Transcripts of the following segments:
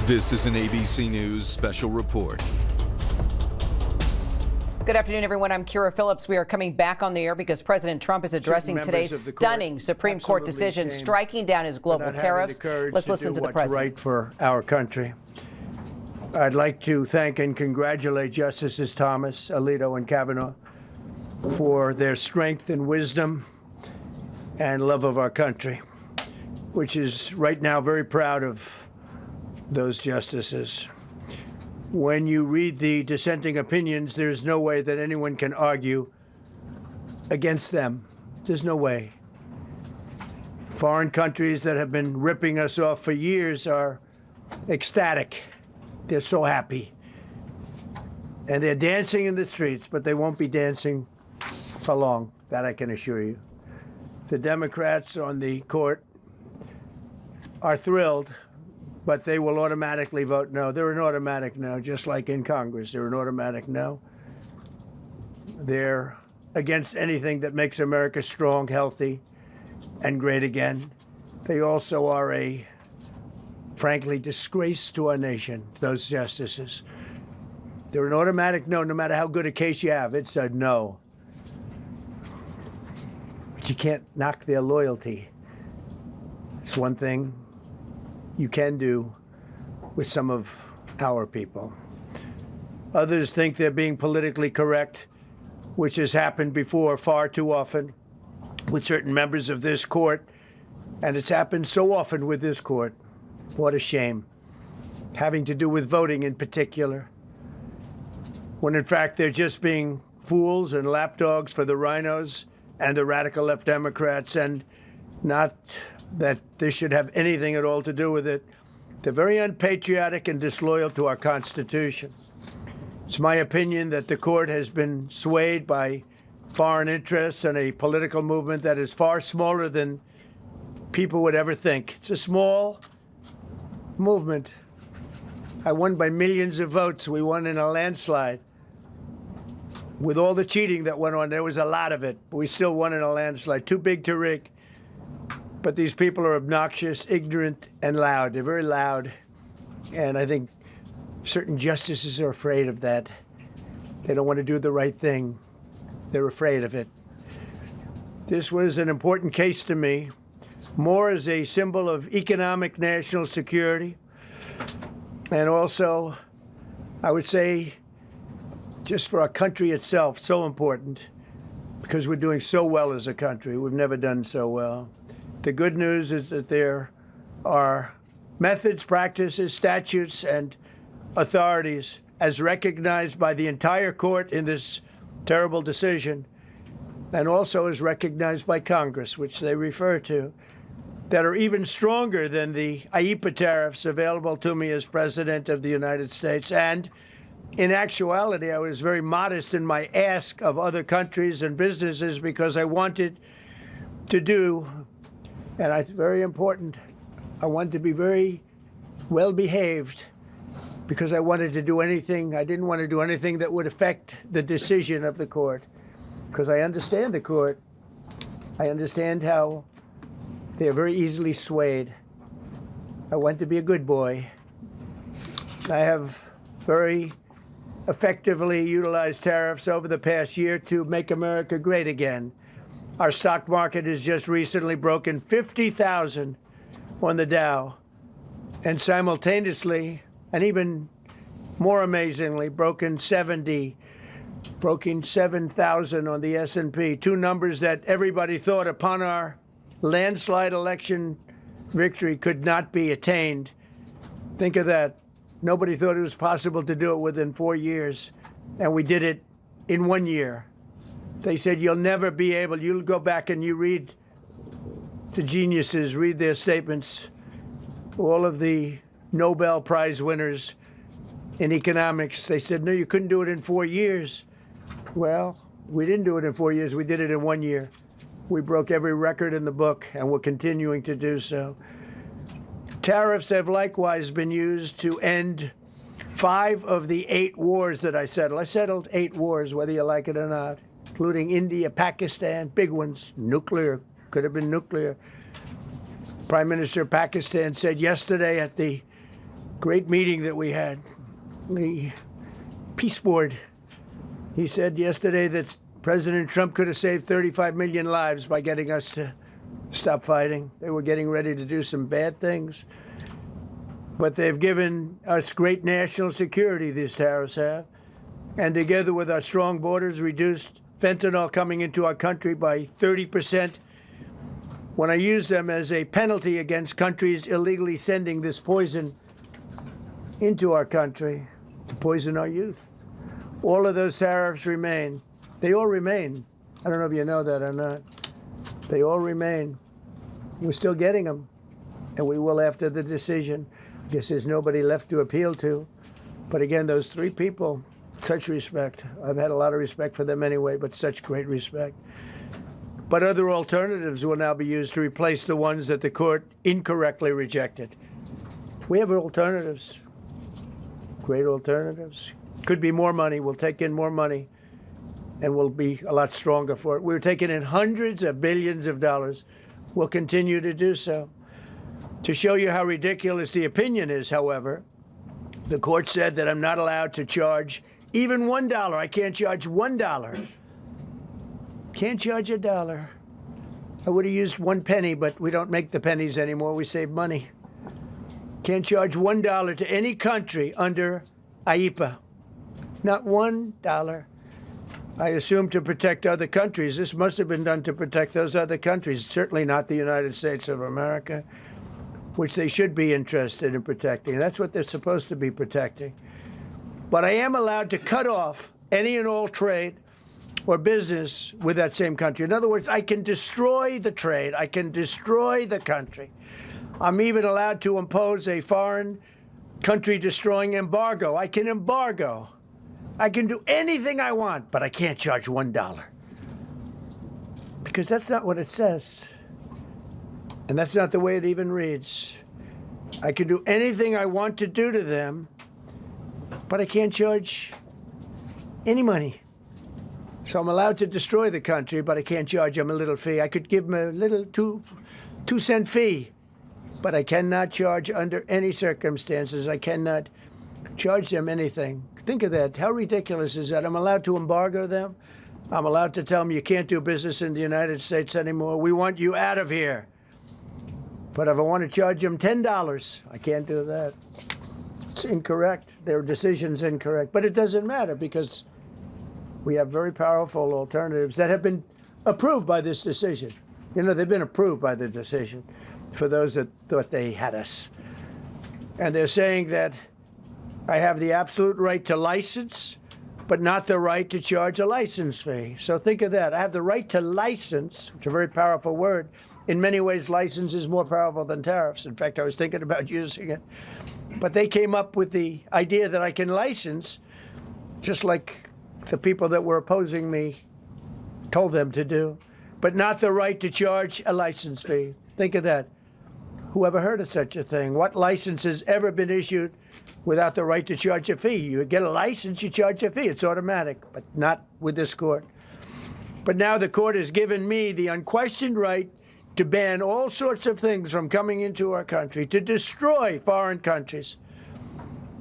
This is an ABC News special report. Good afternoon, everyone. I'm Kira Phillips. We are coming back on the air because President Trump is addressing today's stunning Supreme Court decision striking down his global tariffs. Let's listen to the president. Right for our country. I'd like to thank and congratulate Justices Thomas, Alito, and Kavanaugh for their strength and wisdom and love of our country, which is right now very proud of those justices. When you read the dissenting opinions, there's no way that anyone can argue against them. There's no way. Foreign countries that have been ripping us off for years are ecstatic. They're so happy. And they're dancing in the streets, but they won't be dancing for long, that I can assure you. The Democrats on the court are thrilled, but they will automatically vote no. They're an automatic no, just like in Congress. They're an automatic no. They're against anything that makes America strong, healthy, and great again. They also are a, frankly, disgrace to our nation, those justices. They're an automatic no matter how good a case you have. It's a no. But you can't knock their loyalty. It's one thing you can do with some of our people. Others think they're being politically correct, which has happened before far too often with certain members of this court, and it's happened so often with this court. What a shame. Having to do with voting in particular, when in fact they're just being fools and lapdogs for the rhinos and the radical left Democrats, and not that this should have anything at all to do with it. They're very unpatriotic and disloyal to our Constitution. It's my opinion that the court has been swayed by foreign interests and a political movement that is far smaller than people would ever think. It's a small movement. I won by millions of votes. We won in a landslide. With all the cheating that went on, there was a lot of it, but we still won in a landslide. Too big to rig. But these people are obnoxious, ignorant, and loud. They're very loud. And I think certain justices are afraid of that. They don't want to do the right thing. They're afraid of it. This was an important case to me, more as a symbol of economic national security. And also, I would say, just for our country itself, so important, because we're doing so well as a country. We've never done so well. The good news is that there are methods, practices, statutes, and authorities, as recognized by the entire court in this terrible decision, and also as recognized by Congress, which they refer to, that are even stronger than the IEEPA tariffs available to me as President of the United States. And in actuality, I was very modest in my ask of other countries and businesses because I wanted to do, and it's very important, I wanted to be very well behaved because I wanted to do anything, I didn't want to do anything that would affect the decision of the court, because I understand the court. I understand how they're very easily swayed. I want to be a good boy. I have very effectively utilized tariffs over the past year to make America great again. Our stock market has just recently broken 50,000 on the Dow, and simultaneously, and even more amazingly, broken 7,000 on the S&P, two numbers that everybody thought upon our landslide election victory could not be attained. Think of that. Nobody thought it was possible to do it within 4 years, and we did it in 1 year. They said, you'll never be able, you'll go back and you read the geniuses, read their statements, all of the Nobel Prize winners in economics. They said, no, you couldn't do it in 4 years. Well, we didn't do it in 4 years. We did it in 1 year. We broke every record in the book, and we're continuing to do so. Tariffs have likewise been used to end 5 of the 8 wars that I settled. I settled 8 wars, whether you like it or not, including India, Pakistan, big ones, nuclear, could have been nuclear. Prime Minister of Pakistan said yesterday at the great meeting that we had, the Peace Board. He said yesterday that President Trump could have saved 35 million lives by getting us to stop fighting. They were getting ready to do some bad things. But they've given us great national security, these tariffs have. And together with our strong borders, reduced fentanyl coming into our country by 30%. When I use them as a penalty against countries illegally sending this poison into our country to poison our youth. All of those tariffs remain. They all remain. I don't know if you know that or not. They all remain. We're still getting them, and we will after the decision. I guess there's nobody left to appeal to. But again, those three people, such respect. I've had a lot of respect for them anyway, but such great respect. But other alternatives will now be used to replace the ones that the court incorrectly rejected. We have alternatives, great alternatives. Could be more money. We'll take in more money, and we'll be a lot stronger for it. We're taking in hundreds of billions of dollars. We'll continue to do so. To show you how ridiculous the opinion is, however, the court said that I'm not allowed to charge even $1. I can't charge $1. Can't charge $1. I would have used 1 penny, but we don't make the pennies anymore. We save money. Can't charge $1 to any country under IEPA. Not $1. I assume to protect other countries. This must have been done to protect those other countries, certainly not the United States of America, which they should be interested in protecting. That's what they're supposed to be protecting. But I am allowed to cut off any and all trade or business with that same country. In other words, I can destroy the trade. I can destroy the country. I'm even allowed to impose a foreign country-destroying embargo. I can embargo. I can do anything I want, but I can't charge $1. Because that's not what it says. And that's not the way it even reads. I can do anything I want to do to them, but I can't charge any money. So I'm allowed to destroy the country, but I can't charge them a little fee. I could give them a little two-cent fee, but I cannot charge under any circumstances. I cannot charge them anything. Think of that. How ridiculous is that? I'm allowed to embargo them. I'm allowed to tell them you can't do business in the United States anymore. We want you out of here. But if I want to charge them $10, I can't do that. It's incorrect. Their decision's incorrect. But it doesn't matter because we have very powerful alternatives that have been approved by this decision. You know, they've been approved by the decision for those that thought they had us. And they're saying that I have the absolute right to license, but not the right to charge a license fee. So think of that. I have the right to license, which is a very powerful word. In many ways, license is more powerful than tariffs. In fact, I was thinking about using it. But they came up with the idea that I can license, just like the people that were opposing me told them to do, but not the right to charge a license fee. Think of that. Who ever heard of such a thing? What license has ever been issued without the right to charge a fee? You get a license, you charge a fee. It's automatic, but not with this court. But now the court has given me the unquestioned right to ban all sorts of things from coming into our country, to destroy foreign countries,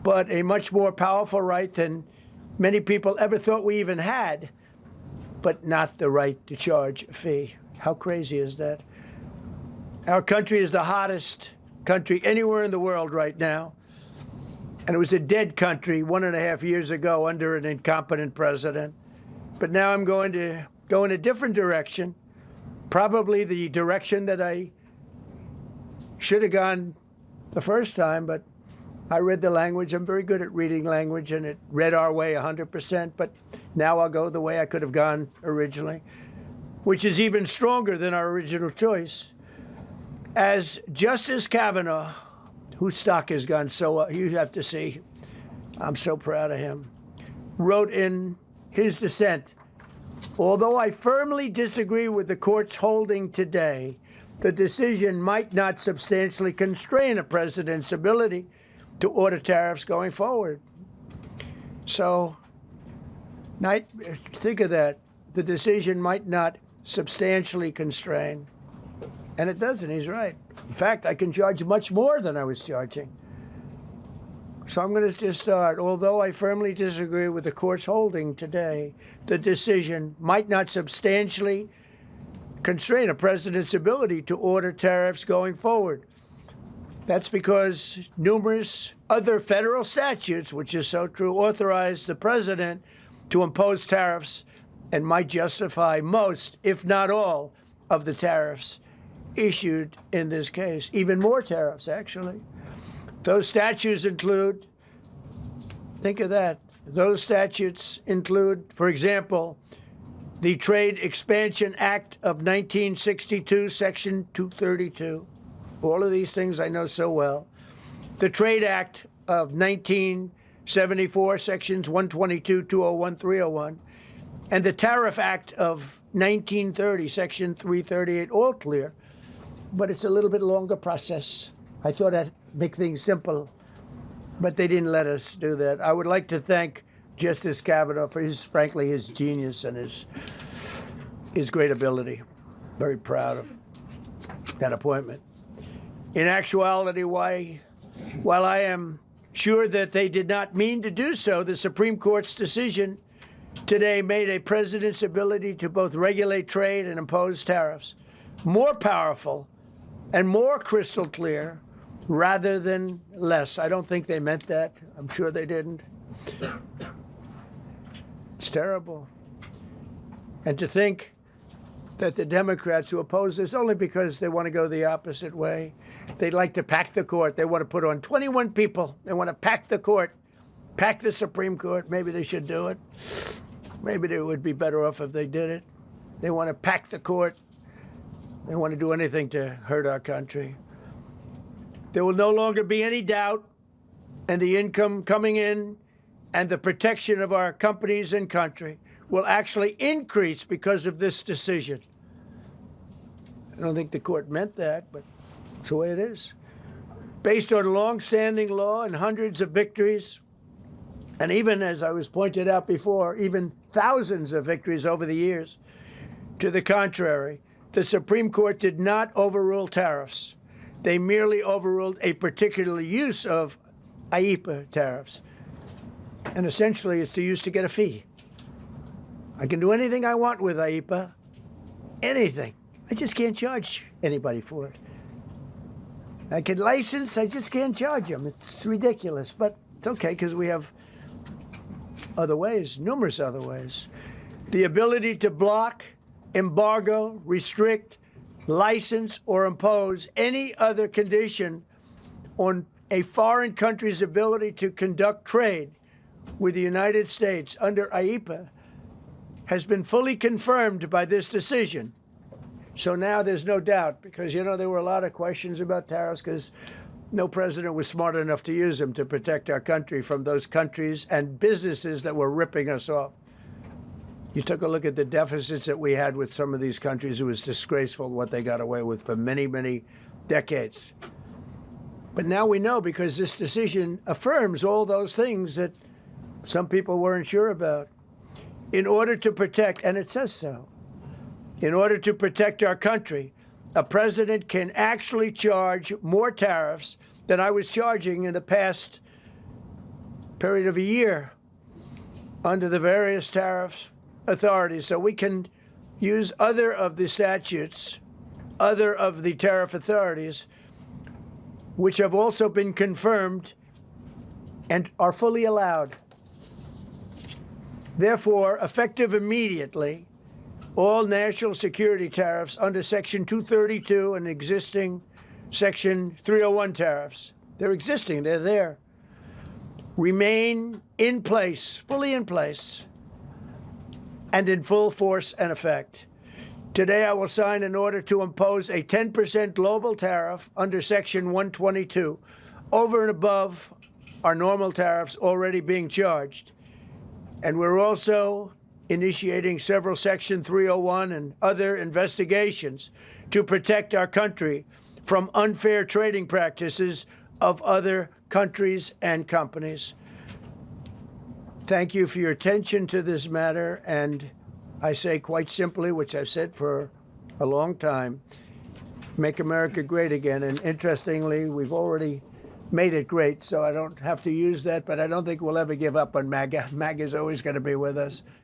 but a much more powerful right than many people ever thought we even had, but not the right to charge a fee. How crazy is that? Our country is the hottest country anywhere in the world right now. And it was a dead country 1.5 years ago under an incompetent president. But now I'm going to go in a different direction, probably the direction that I should have gone the first time, but I read the language. I'm very good at reading language, and it read our way 100%. But now I'll go the way I could have gone originally, which is even stronger than our original choice. As Justice Kavanaugh, whose stock has gone so up, you have to see, I'm so proud of him, wrote in his dissent, although I firmly disagree with the court's holding today, the decision might not substantially constrain a president's ability to order tariffs going forward. So, think of that. The decision might not substantially constrain. And it doesn't. He's right. In fact, I can charge much more than I was charging. So I'm going to just start. Although I firmly disagree with the court's holding today, the decision might not substantially constrain a president's ability to order tariffs going forward. That's because numerous other federal statutes, which is so true, authorize the president to impose tariffs and might justify most, if not all, of the tariffs issued in this case. Even more tariffs, actually. Those statutes include, think of that, those statutes include, for example, the Trade Expansion Act of 1962, Section 232. All of these things I know so well. The Trade Act of 1974, Sections 122, 201, 301. And the Tariff Act of 1930, Section 338, all clear. But it's a little bit longer process. I thought I'd make things simple, but they didn't let us do that. I would like to thank Justice Kavanaugh for frankly, his genius and his great ability. Very proud of that appointment. In actuality, while I am sure that they did not mean to do so, the Supreme Court's decision today made a president's ability to both regulate trade and impose tariffs more powerful and more crystal clear rather than less. I don't think they meant that. I'm sure they didn't. It's terrible. And to think that the Democrats who oppose this only because they want to go the opposite way, they'd like to pack the court. They want to put on 21 people. They want to pack the court, pack the Supreme Court. Maybe they should do it. Maybe they would be better off if they did it. They want to pack the court. They want to do anything to hurt our country. There will no longer be any doubt, and the income coming in and the protection of our companies and country will actually increase because of this decision. I don't think the court meant that, but it's the way it is. Based on long-standing law and hundreds of victories, and even, as I was pointed out before, even thousands of victories over the years, to the contrary, the Supreme Court did not overrule tariffs. They merely overruled a particular use of IEEPA tariffs. And essentially, it's used to get a fee. I can do anything I want with IEEPA, anything. I just can't charge anybody for it. I can license, I just can't charge them. It's ridiculous, but it's okay because we have other ways, numerous other ways. The ability to block, embargo, restrict, license, or impose any other condition on a foreign country's ability to conduct trade with the United States under IEEPA has been fully confirmed by this decision. So now there's no doubt, because, you know, there were a lot of questions about tariffs because no president was smart enough to use them to protect our country from those countries and businesses that were ripping us off. You took a look at the deficits that we had with some of these countries. It was disgraceful what they got away with for many, many decades. But now we know, because this decision affirms all those things that some people weren't sure about. In order to protect, and it says so, in order to protect our country, a president can actually charge more tariffs than I was charging in the past period of a year under the various tariff authorities. So we can use other of the statutes, other of the tariff authorities, which have also been confirmed and are fully allowed. Therefore, effective immediately, all national security tariffs under Section 232 and existing Section 301 tariffs, they're existing, they're there, remain in place, fully in place, and in full force and effect. Today, I will sign an order to impose a 10% global tariff under Section 122, over and above our normal tariffs already being charged. And we're also initiating several Section 301 and other investigations to protect our country from unfair trading practices of other countries and companies. Thank you for your attention to this matter, and I say quite simply, which I've said for a long time, make America great again. And interestingly, we've already made it great, so I don't have to use that, but I don't think we'll ever give up on MAGA. MAGA is always going to be with us.